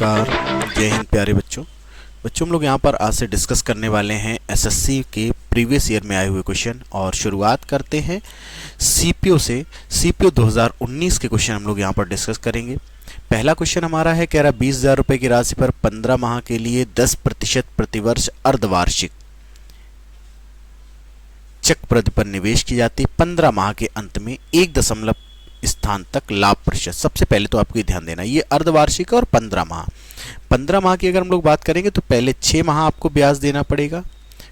नमस्कार, जय हिंद प्यारे बच्चों। हम लोग यहाँ पर आज से डिस्कस करने वाले हैं एसएससी के प्रीवियस ईयर में आए हुए क्वेश्चन और शुरुआत करते हैं सीपीओ से। सीपीओ 2019 के क्वेश्चन हम लोग यहाँ पर डिस्कस करेंगे। पहला क्वेश्चन हमारा है, कह रहा 20,000 रुपये की राशि पर 15 माह के लिए 10% प्रतिवर्ष अर्धवार्षिक चक्रवृद्धि पर निवेश की जाती है। 15 माह के अंत में 1 स्थान तक लाभ प्रतिशत। सबसे पहले तो आपको ध्यान देना, ये अर्धवार्षिक और 15 माह की अगर हम लोग बात करेंगे तो पहले 6 माह आपको ब्याज देना पड़ेगा,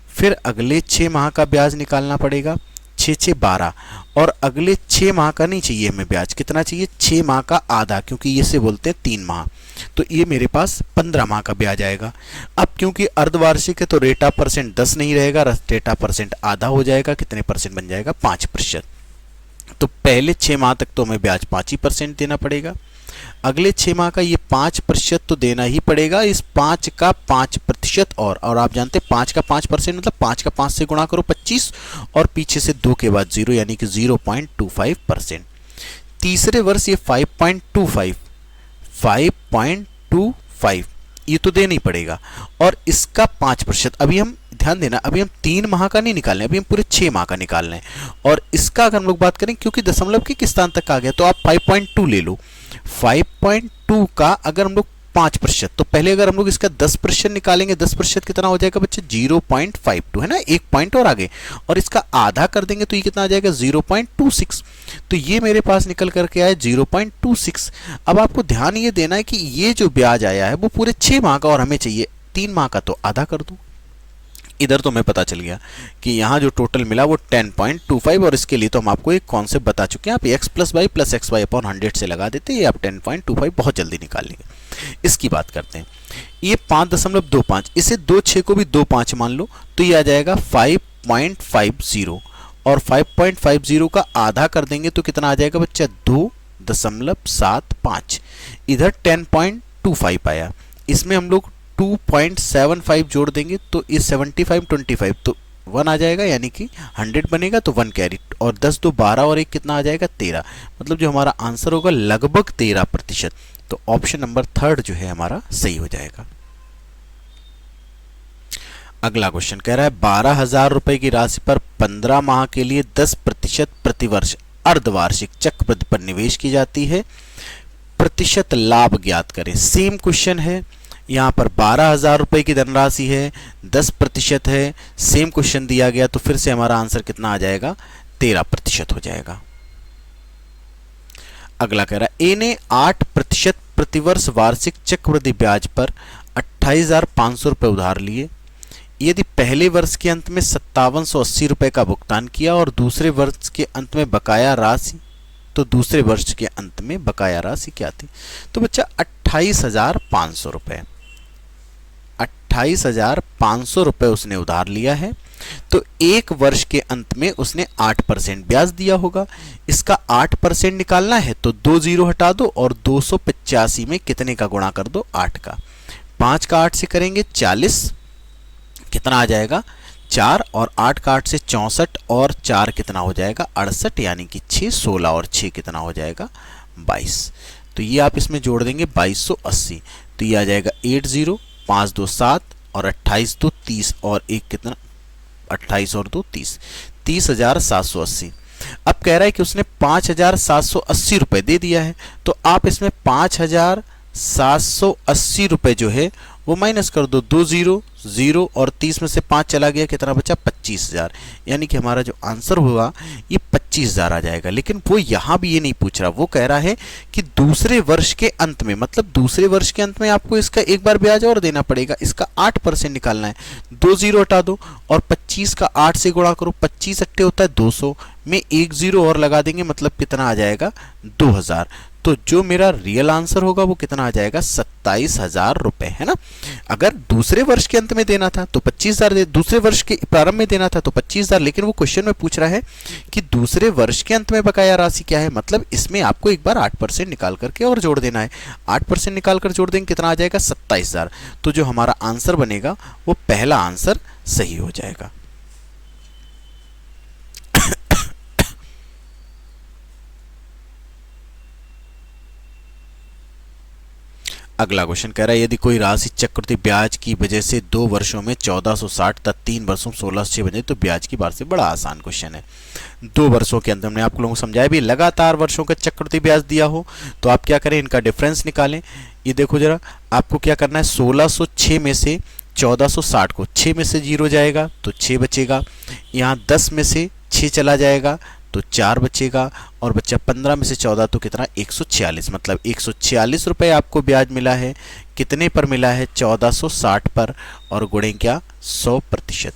फिर अगले 6 माह का ब्याज निकालना पड़ेगा, 6 12, और अगले 6 माह का नहीं चाहिए हमें ब्याज, कितना चाहिए 6 माह का आधा, क्योंकि ये से बोलते हैं 3 माह, तो ये मेरे पास 15 माह का ब्याज आएगा। अब क्योंकि अर्धवार्षिक है तो रेट ऑफ परसेंट 10 नहीं रहेगा, रेट ऑफ परसेंट आधा हो जाएगा, कितने परसेंट बन जाएगा 5%। तो पहले 6 माह तक तो हमें ब्याज 5% देना पड़ेगा, अगले 6 माह का ये 5% तो देना ही पड़ेगा, इस 5 का 5% और आप जानते हैं 5 का 5% मतलब 5 का 5 से गुणा करो 25 और पीछे से 2 के बाद 0 यानी कि 0.25%। तीसरे वर्ष ये 5.25 ये तो देना ही पड़ेगा, और इसका 5%। अभी हम ध्यान देना, अभी हम 3 माह का नहीं निकाल रहे हैं, अभी हम पूरे 6 माह का निकाल रहे हैं। और इसका अगर हम लोग बात करें, क्योंकि दशमलव के किस स्थान तक आ गया, तो आप 5.2 ले लो। 5.2 का अगर हम लोग 5%, तो पहले अगर हम लोग इसका 10% निकालेंगे, 10% कितना हो जाएगा बच्चे 0.52 है ना, 1 पॉइंट और आगे, और इसका आधा कर देंगे तो ये कितना आ जाएगा 0.26। तो ये मेरे पास निकल करके आया 0.26। अब आपको ध्यान ये देना है कि ये जो ब्याज आया है वो पूरे 6 माह का, और हमें चाहिए 3 माह का, तो आधा कर दो। इधर तो हमें पता चल गया कि यहाँ जो टोटल मिला वो 10.25, और इसके लिए तो हम आपको एक कॉन्सेप्ट बता चुके हैं, आप x + y + xy / 100 से लगा देते हैं, ये आप 10.25 बहुत जल्दी निकाल लेंगे। इसकी बात करते हैं, ये 5.25, इसे 2 6 को भी 2 5 मान लो, तो ये आ जाएगा 5.50, और 5.50 का आधा कर देंगे तो कितना आ जाएगा बच्चा 2.75। इधर 10.25 आया, इसमें हम लोग 2.75 जोड़ देंगे तो ये 75 25 तो 1 आ जाएगा, यानी कि 100 बनेगा तो 1 कैरी, और 10 2 12 और 1 कितना आ जाएगा 13, मतलब जो हमारा आंसर होगा लगभग 13%। तो ऑप्शन नंबर 3 जो है हमारा सही हो जाएगा। अगला क्वेश्चन कह रहा है 12,000 रुपए की राशि पर 15 माह के लिए 10% प्रतिवर्ष अर्धवार्षिक चक्रवृद्धि पर निवेश की जाती है, प्रतिशत लाभ ज्ञात करें। सेम क्वेश्चन है, यहाँ पर 12,000 रुपए की धनराशि है, 10% है, सेम क्वेश्चन दिया गया, तो फिर से हमारा आंसर कितना आ जाएगा 13% हो जाएगा। अगला कह रहा है ए ने 8% प्रतिवर्ष वार्षिक चक्रवृद्धि ब्याज पर 28,500 रुपये उधार लिए। यदि पहले वर्ष के अंत में 5780 रुपये का भुगतान किया और दूसरे वर्ष के अंत में बकाया राशि, तो दूसरे वर्ष के अंत में बकाया राशि क्या थी, तो बच्चा 28,500 रुपये, 28,500 रुपये उसने उधार लिया है, तो एक वर्ष के अंत में उसने 8% ब्याज दिया होगा। इसका 8% निकालना है तो 2 0 हटा दो और 285 में कितने का गुणा कर दो 8 का, 5 का 8 से करेंगे 40, कितना आ जाएगा 4, और 8 का 8 से 64, और 4 कितना हो जाएगा 68, यानी कि 6 16 और 6 कितना हो जाएगा 22। तो ये आप इसमें जोड़ देंगे 2280, तो ये आ जाएगा 80, 5 2 7 और 28 2 30 और 1 कितना 28 और 2 30, 30,780। अब कह रहा है कि उसने 5,780 रुपये दे दिया है, तो आप इसमें 5,780 रुपये जो है वो माइनस कर दो, 2 0 0 और 30 में से 5 चला गया, कितना बचा 25,000, यानी कि हमारा जो आंसर होगा ये 25,000 आ जाएगा। लेकिन वो यहाँ भी ये नहीं पूछ रहा, वो कह रहा है कि दूसरे वर्ष के अंत में, मतलब दूसरे वर्ष के अंत में आपको इसका एक बार ब्याज और देना पड़ेगा, इसका 8% निकालना है, 2 0 हटा दो और 25 का 8 से गुणा करो, 25 अट्ठे होता है 200 में 1 0 और लगा देंगे, मतलब कितना आ जाएगा 2,000। तो जो मेरा रियल आंसर होगा वो कितना आ जाएगा 27,000 रुपए, है ना। अगर दूसरे वर्ष के अंत में देना था तो 25,000, दूसरे वर्ष के प्रारंभ में देना था तो 25,000, लेकिन वो क्वेश्चन में पूछ रहा है कि दूसरे वर्ष के अंत में बकाया राशि क्या है, मतलब इसमें आपको एक बार 8% निकाल करके और जोड़ देना है, 8% निकाल कर जोड़ देंगे कितना आ जाएगा 27,000। तो जो हमारा आंसर बनेगा वो पहला आंसर सही हो जाएगा। अगला क्वेश्चन कह रहा है यदि कोई राशि चक्रवृद्धि ब्याज की वजह से 2 वर्षों में 1460 तथा 3 वर्षों में 1606 बन जाए तो ब्याज की वार्षिक। बड़ा आसान क्वेश्चन है। 2 वर्षों के अंदर हमने आप लोगों को समझाया भी, लगातार वर्षों का चक्रवृद्धि ब्याज दिया हो तो आप क्या करें, इनका डिफरेंस निकालें। ये देखो जरा, आपको क्या करना है, 1606 में से 1460 को 6 में से 0 जाएगा तो 6 बचेगा, यहाँ 10 में से 6 चला जाएगा तो 4 बचेगा, और बच्चा 15 में से 14 तो कितना, 146। मतलब 146 रुपये आपको ब्याज मिला है। कितने पर मिला है, 1460 पर, और गुणे क्या, 100%।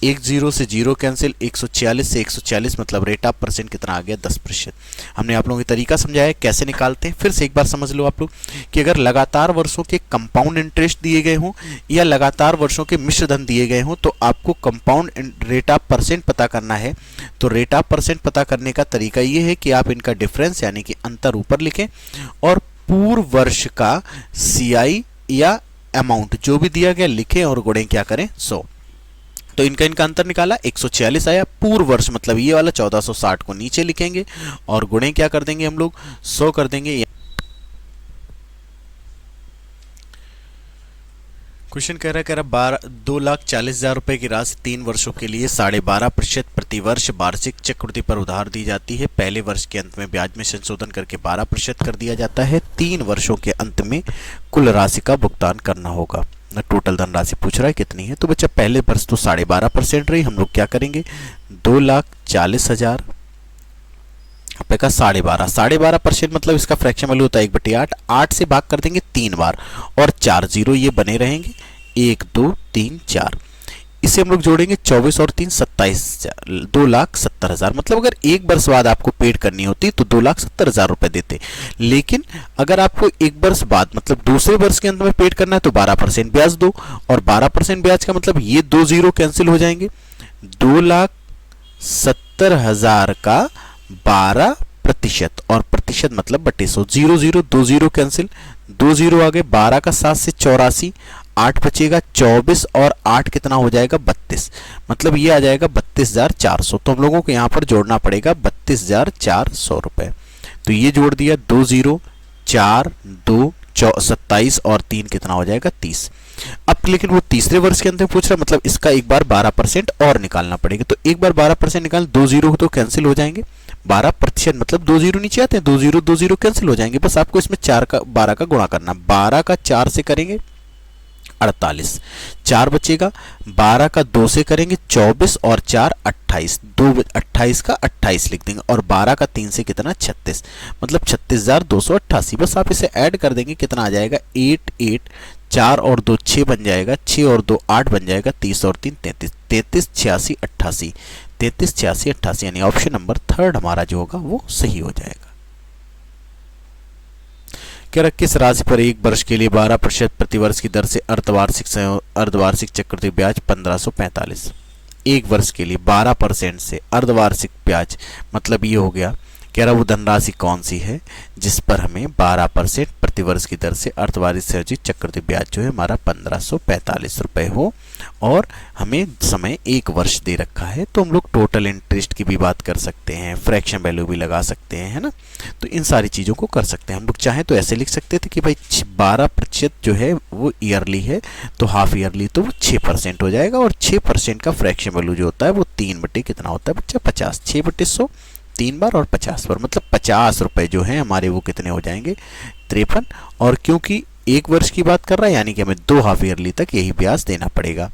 एक जीरो से जीरो कैंसिल, 146 से 146 मतलब रेट ऑफ परसेंट कितना आ गया, 10%। हमने आप लोगों को तरीका समझाया कैसे निकालते हैं, फिर से एक बार समझ लो आप लोग कि अगर लगातार वर्षों के कंपाउंड इंटरेस्ट दिए गए हों या लगातार वर्षों के मिश्र धन दिए गए हों तो आपको कंपाउंड रेट ऑफ परसेंट पता करना है। तो रेट ऑफ परसेंट पता करने का तरीका ये है कि आप इनका डिफरेंस यानी कि अंतर ऊपर लिखें और पूर्व वर्ष का CI या अमाउंट जो भी दिया गया लिखें और गुणे क्या करें, 100। तो इनका अंतर निकाला, 146 आया। पूर्व वर्ष मतलब ये वाला 1460 को नीचे लिखेंगे और गुणे क्या कर देंगे हम लोग, 100 कर देंगे। क्वेश्चन कह रहा है 2,40,000 रुपए की राशि 3 वर्षों के लिए 12.5% प्रतिवर्ष वार्षिक चक्रवृद्धि पर उधार दी जाती है। पहले वर्ष के अंत में ब्याज में संशोधन करके 12% कर दिया जाता है। 3 वर्षों के अंत में कुल राशि का भुगतान करना होगा। टोटल धनराशि पूछ रहा है कितनी है। तो बच्चा पहले वर्ष तो 12.5% रही, हम लोग क्या करेंगे, 2,40,000 रुपए का 12.5% मतलब इसका फ्रैक्शन वैल्यू होता है 1/8। 8 से भाग कर देंगे 3 बार और 4 जीरो ये बने रहेंगे, 1 2 3 4। इसे हम लोग जोड़ेंगे 24 और 3 27,000, 2,70,000। मतलब अगर एक वर्ष बाद आपको पेड करनी होती तो 2,70,000 रुपए देते, लेकिन अगर आपको एक वर्ष बाद मतलब दूसरे वर्ष के अंत में पेड करना है तो 12% ब्याज दो, और 12% ब्याज का मतलब ये 2 जीरो कैंसिल हो जाएंगे। 2,70,000 का 12% और प्रतिशत मतलब बटे 100, 0 0 2 जीरो कैंसिल, 2 जीरो आ गए, 12 का 7 से 84, 8 बचेगा, 24 और 8 कितना हो जाएगा, 32। मतलब ये आ जाएगा 32,400। तो हम लोगों को यहाँ पर जोड़ना पड़ेगा 32,400 रुपए। तो ये जोड़ दिया, 2 जीरो 4 2 27 और 3 कितना हो जाएगा, 30। अब लेकिन वो तीसरे वर्ष के अंदर पूछ रहा है, मतलब इसका एक बार 12% और निकालना पड़ेगा। तो एक बार 12% निकाल, 2 जीरो तो कैंसिल हो जाएंगे, 12% मतलब 2 जीरो नीचे आते हैं, 2 जीरो कैंसिल हो जाएंगे। बस आपको इसमें 12 का गुणा करना, 12 का 4 से करेंगे 48, 4 बचेगा, 12 का 2 से करेंगे 24 और 4 28, 28 का 28 लिख देंगे, और 12 का 3 से कितना, 36, मतलब 36,288। बस आप इसे ऐड कर देंगे, कितना आ जाएगा, 8 8, 4 और 2 6 बन जाएगा, 6 और 2 8 बन जाएगा, 30 और 3 33, 33 86 88, 33 86 88, यानी ऑप्शन नंबर 3 हमारा जो होगा वो सही हो जाएगा। कह रहा किस राशि पर एक वर्ष के लिए 12% प्रतिवर्ष की दर से अर्धवार्षिक चक्रवृद्धि ब्याज 1545। एक वर्ष के लिए 12% से अर्धवार्षिक ब्याज मतलब ये हो गया। कह रहा वो धनराशि कौन सी है जिस पर हमें 12% प्रतिवर्ष की दर से अर्धवार्षिक चक्रवृद्धि ब्याज जो है हमारा 1545 रुपए हो, और हमें समय एक वर्ष दे रखा है। तो हम लोग टोटल इंटरेस्ट की भी बात कर सकते हैं, फ्रैक्शन वैल्यू भी लगा सकते हैं, है ना। तो इन सारी चीज़ों को कर सकते हैं। हम लोग चाहें तो ऐसे लिख सकते थे कि भाई 12% जो है वो ईयरली है, तो हाफ ईयरली तो वो 6% हो जाएगा, और 6% का फ्रैक्शन वैल्यू जो होता है वो 3 बटे कितना होता है बच्चा, 50, 6 बटे 100 3 बार और 50 बार, मतलब 50 रुपए जो हैं हमारे वो कितने हो जाएंगे, 53। और क्योंकि एक वर्ष की बात कर रहा है यानी कि हमें 2 हाफ ईयरली तक यही ब्याज देना पड़ेगा।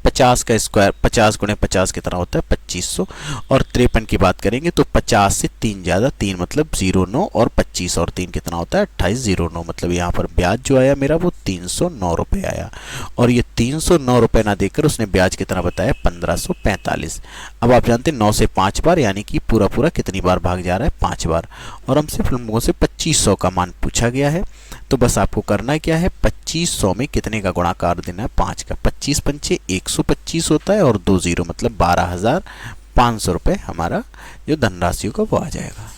50 का स्क्वायर 50 गुणे 50 कितना होता है, 2500। और 53 की बात करेंगे तो 50 से 3 ज़्यादा, 3 मतलब 09, और 25 और 3 कितना होता है, 2809। मतलब यहाँ पर ब्याज जो आया मेरा वो 309 रुपये आया, और ये 309 रुपये ना देकर उसने ब्याज कितना बताया, 1545। अब आप जानते हैं 9 से 5 बार यानी कि पूरा पूरा कितनी बार भाग जा रहा है, 5 बार, और हमसे फिर लोगों से 2500 का मान पूछा गया है। तो बस आपको करना क्या है, 2500 में कितने का गुणाकार देना है, 5 का, 25 पंचे 125 होता है, और 2 जीरो मतलब 12,500 रुपये हमारा जो धनराशि का वो आ जाएगा।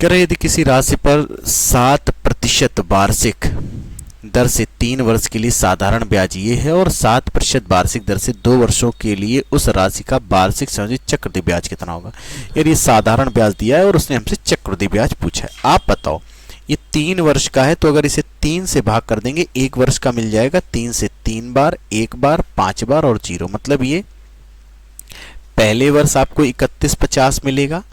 कह रहे यदि किसी राशि पर 7% वार्षिक दर से 3 वर्ष के लिए साधारण ब्याज ये है और 7% वार्षिक दर से 2 वर्षों के लिए उस राशि का वार्षिक संयोजित चक्रवृद्धि ब्याज कितना होगा। यार ये साधारण ब्याज दिया है और उसने हमसे चक्रवृद्धि ब्याज पूछा है। आप बताओ, ये 3 वर्ष का है तो अगर इसे 3 से भाग कर देंगे, 1 वर्ष का मिल जाएगा 3 से 3 बार, 1 बार, 5 बार और 0, मतलब ये पहले वर्ष आपको 3150 मिलेगा,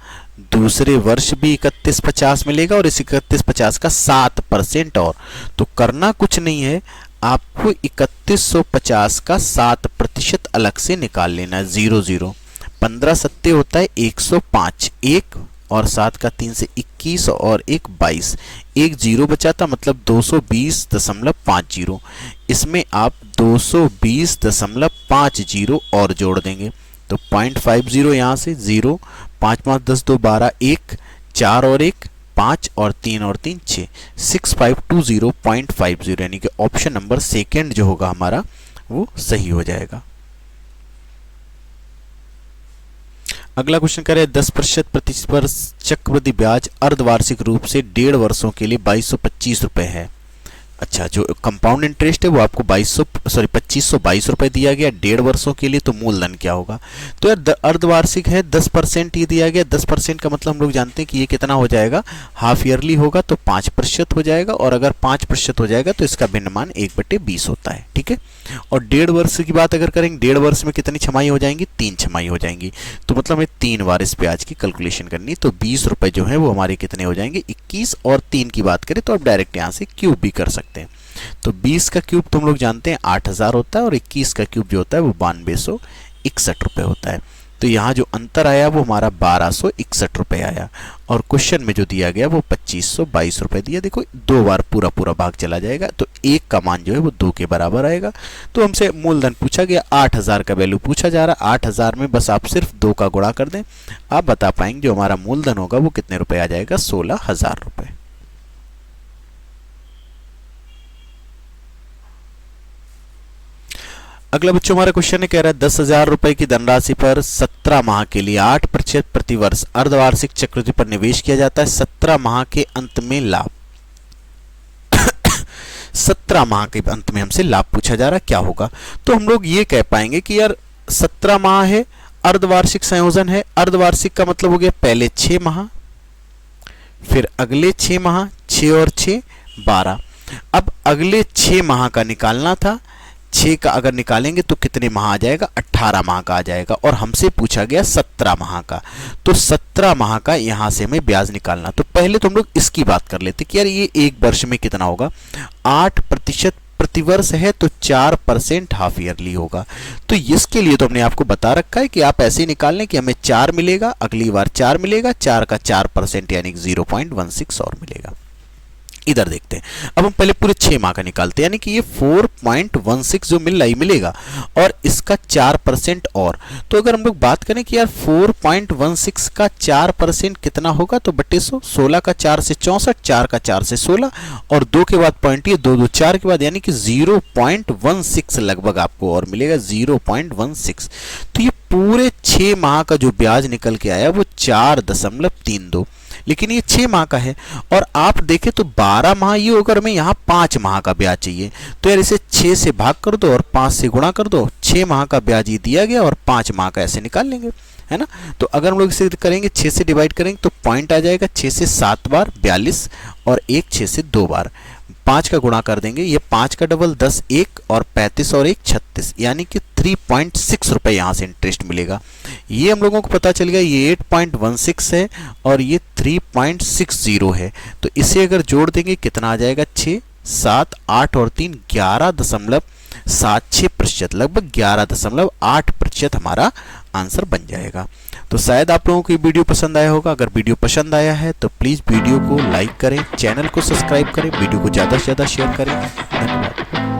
दूसरे वर्ष भी 3150 मिलेगा और इस 3150 का 7% और। तो करना कुछ नहीं है, आपको 3150 का 7% अलग से निकाल लेना है। 0 15 सत्ते होता है 105, 1 और 7 का 3 से 21 और 1 22, 1 0 बचा था, मतलब 220.50। इसमें आप 220.50 और जोड़ देंगे तो 0.50 यहाँ से 0, 5 5 10 2 12, 1 4 और 1 5 और 3 और 3 6, 6520.50, यानी कि ऑप्शन नंबर सेकेंड जो होगा हमारा वो सही हो जाएगा। अगला क्वेश्चन करें 10% प्रति वर्ष चक्रवृद्धि ब्याज अर्धवार्षिक रूप से 1.5 वर्षों के लिए 2225 रुपए है। अच्छा, जो कंपाउंड इंटरेस्ट है वो आपको 2522 रुपए दिया गया 1.5 वर्षों के लिए, तो मूलधन क्या होगा। तो यार अर्धवार्षिक है, 10% ये दिया गया। 10% का मतलब हम लोग जानते हैं कि ये कितना हो जाएगा, हाफ ईयरली होगा तो 5% हो जाएगा, और अगर 5% हो जाएगा तो इसका भिन्नमान 1/20 होता है। ठीक है, और 1.5 वर्ष की बात अगर करेंगे, 1.5 वर्ष में कितनी छमाई हो जाएंगी, 3 छमाई हो जाएंगी। तो मतलब हमें 3 बार इस ब्याज की कैलकुलेशन करनी, तो 20 रुपए जो है वो हमारे कितने हो जाएंगे, 21। और 3 की बात करें तो आप डायरेक्ट यहाँ से क्यूब भी कर सकते हैं। तो 20 का क्यूब तुम लोग जानते हैं 8000 होता है, और 21 का क्यूब जो होता है वो 9261 रुपए होता है। तो यहाँ जो अंतर आया वो हमारा 1261 रुपए आया, और क्वेश्चन में जो दिया गया वो 2522 रुपए दिया। देखो 2 बार पूरा भाग चला जाएगा, तो 1 का मान जो है वो 2 के बराबर आएगा। तो हमसे मूलधन पूछा गया, 8000 का वैल्यू पूछा जा रहा है। 8000 में बस आप सिर्फ 2 का गुणा कर दें, आप बता पाएंगे जो हमारा मूलधन होगा वो कितने रुपए आ जाएगा, 16000 रुपए। अगला बच्चों हमारा क्वेश्चन है, कह रहा है 10,000 रुपए की धनराशि पर 17 माह के लिए 8% प्रतिवर्ष अर्धवार्षिक चक्रवृद्धि पर निवेश किया जाता है। 17 माह के अंत में लाभ 17 माह के अंत में हमसे लाभ पूछा जा रहा है, क्या होगा। तो हम लोग ये कह पाएंगे कि यार 17 माह है, अर्धवार्षिक संयोजन है। अर्धवार्षिक का मतलब हो गया पहले 6 माह, फिर अगले 6 माह, 6 और 6 12। अब अगले 6 माह का निकालना था, 6 का अगर निकालेंगे तो कितने माह आ जाएगा, 18 माह का आ जाएगा। और हमसे पूछा गया 17 माह का, तो 17 माह का यहां से हमें ब्याज निकालना। तो पहले तो हम लोग इसकी बात कर लेते कि यार ये 1 वर्ष में कितना होगा, 8% प्रतिवर्ष है, तो 4% हाफ ईयरली होगा। तो इसके लिए तो हमने आपको बता रखा है कि आप ऐसे निकाल लें कि हमें 4 मिलेगा, अगली बार 4 मिलेगा, 4 का 4% यानी 0.16 और मिलेगा। इधर देखते हैं, अब हम पहले पूरे 6 माह का निकालते हैं, यानी कि ये 4.16 जो मिल रहा है मिलेगा, और इसका 4% और। तो अगर हम लोग बात करें कि यार 4.16 का 4% कितना होगा, तो बटे 100, 16 का 4 से 64, 4 का 4 से 16, और 2 के बाद पॉइंट ये 2 2 4 के बाद, यानी कि 0.16 लगभग आपको और मिलेगा, 0.16। तो ये पूरे 6 माह का जो ब्याज निकल के आया वो 4.32, लेकिन ये 6 माह का है। और आप देखें तो 12 माह ये होकर हमें यहाँ 5 माह का ब्याज चाहिए, तो यार इसे 6 से भाग कर दो और 5 से गुणा कर दो। 6 माह का ब्याज ये दिया गया और 5 माह का ऐसे निकाल लेंगे, है ना। तो अगर हम लोग इसे करेंगे 6 से डिवाइड करेंगे तो पॉइंट आ जाएगा, 6 से 7 बार 42 और 1 6 से 2 बार। 5 का गुणा कर देंगे, ये 5 का डबल 10, 1 और 35 और 1 36, यानी कि 3.6 रुपए यहाँ से इंटरेस्ट मिलेगा। ये हम लोगों को पता चल गया, ये 8.16 है और ये 3.60 है। तो इसे अगर जोड़ देंगे कितना आ जाएगा, 6 7 8 और 3 11.76%, लगभग 11.8% हमारा आंसर बन जाएगा। तो शायद आप लोगों को ये वीडियो पसंद आया होगा। अगर वीडियो पसंद आया है तो प्लीज़ वीडियो को लाइक करें, चैनल को सब्सक्राइब करें, वीडियो को ज़्यादा से ज़्यादा शेयर करें। धन्यवाद।